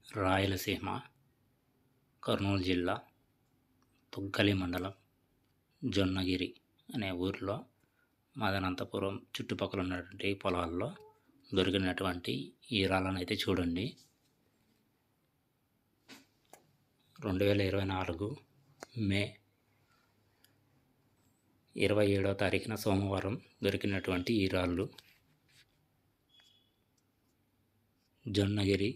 రాయలసీమ, కర్నూలు జిల్లా, తుగ్గలి మండలం, జొన్నగిరి అనే ఊరిలో మదనంతపురం చుట్టుపక్కల ఉన్నటువంటి పొలాల్లో దొరికినటువంటి ఈ రాళ్ళను అయితే చూడండి. 2024 మే 27వ తారీఖున సోమవారం దొరికినటువంటి ఈ రాళ్ళు జొన్నగిరి,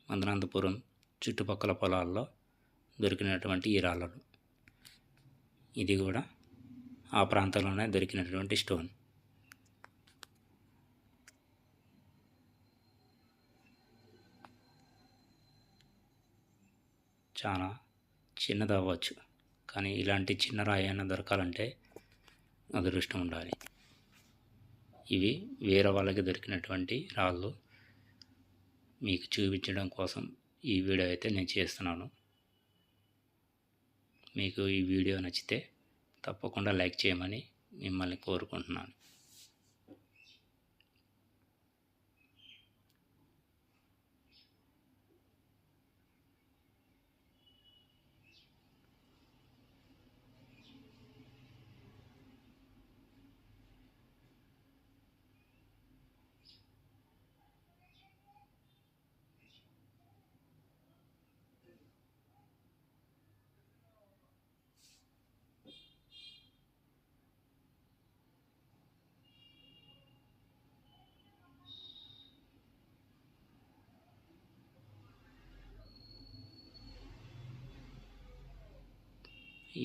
మదనంతపురం చుట్టుపక్కల పొలాల్లో దొరికినటువంటి ఈ రాళ్ళను. ఇది కూడా ఆ ప్రాంతంలోనే దొరికినటువంటి స్టోన్. చాలా చిన్నది అవ్వచ్చు, కానీ ఇలాంటి చిన్న రాయి అయినా దొరకాలంటే అదృష్టం ఉండాలి. ఇవి వేరే వాళ్ళకి దొరికినటువంటి రాళ్ళు మీకు చూపించడం కోసం ఈ వీడియో అయితే నేను చేస్తున్నాను. మీకు ఈ వీడియో నచ్చితే తప్పకుండా లైక్ చేయమని మిమ్మల్ని కోరుకుంటున్నాను.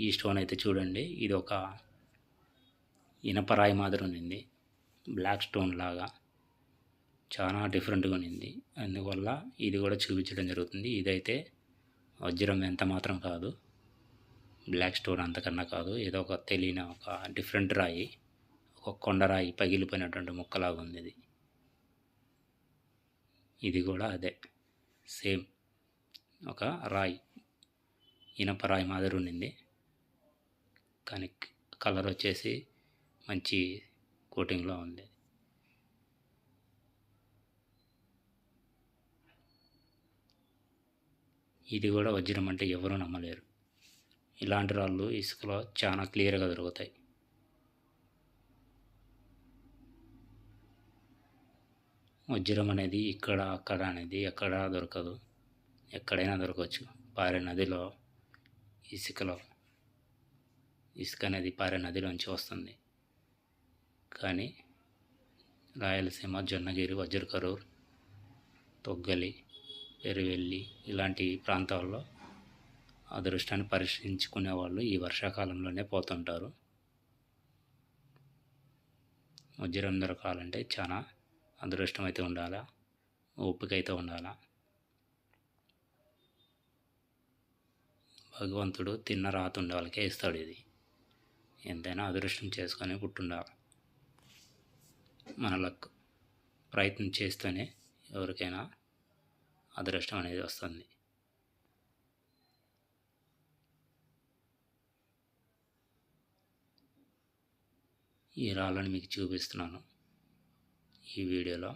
ఈ స్టోన్ అయితే చూడండి, ఇది ఒక ఇనపరాయి మాదిరి ఉంది. బ్లాక్ స్టోన్ లాగా చాలా డిఫరెంట్గా ఉంది. అందువల్ల ఇది కూడా చూపించడం జరుగుతుంది. ఇదైతే వజ్రం ఎంత మాత్రం కాదు, బ్లాక్ స్టోన్ అంతకన్నా కాదు. ఏదో ఒక తెలియని ఒక డిఫరెంట్ రాయి, ఒక కొండరాయి పగిలిపోయినటువంటి ముక్కలాగా ఉంది. ఇది కూడా అదే సేమ్ ఒక రాయి, ఇనపరాయి మాదిరి ఉండింది. కానీ కలర్ వచ్చేసి మంచి కోటింగ్లో ఉంది. ఇది కూడా వజ్రం అంటే ఎవరూ నమ్మలేరు. ఇలాంటి రాళ్ళు ఇసుకలో చాలా క్లియర్గా దొరుకుతాయి. వజ్రం అనేది ఇక్కడ అక్కడ అనేది ఎక్కడ దొరకదు, ఎక్కడైనా దొరకవచ్చు. పారే నదిలో ఇసుక అనేది పారే నదిలోంచి వస్తుంది. కానీ రాయలసీమ, జొన్నగిరి, వజ్రకరూర్, తొగ్గలి, పెరువెల్లి ఇలాంటి ప్రాంతాల్లో అదృష్టాన్ని పరీక్షించుకునే వాళ్ళు ఈ వర్షాకాలంలోనే పోతుంటారు. వజ్రం దొరకాలంటే చాలా అదృష్టం అయితే ఉండాలా, ఓపిక అయితే ఉండాలా. భగవంతుడు తిన్న రాత ఉండే వాళ్ళకే ఇస్తాడు. ఇది ఎంతైనా అదృష్టం చేసుకొని పుట్టుండాలి. మన లక్ ప్రయత్నం చేస్తేనే ఎవరికైనా అదృష్టం అనేది వస్తుంది. ఈ రాళ్ళని మీకు చూపిస్తున్నాను ఈ వీడియోలో.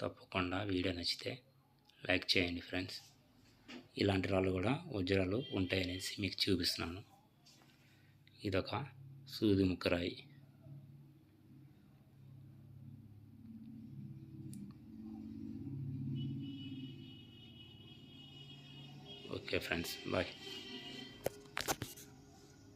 తప్పకుండా వీడియో నచ్చితే లైక్ చేయండి ఫ్రెండ్స్. ఇలాంటి రాళ్ళు కూడా వజ్రాలు ఉంటాయనేసి మీకు చూపిస్తున్నాను. ఇదొక సూది ముక్కరాయి. Okay friends, bye.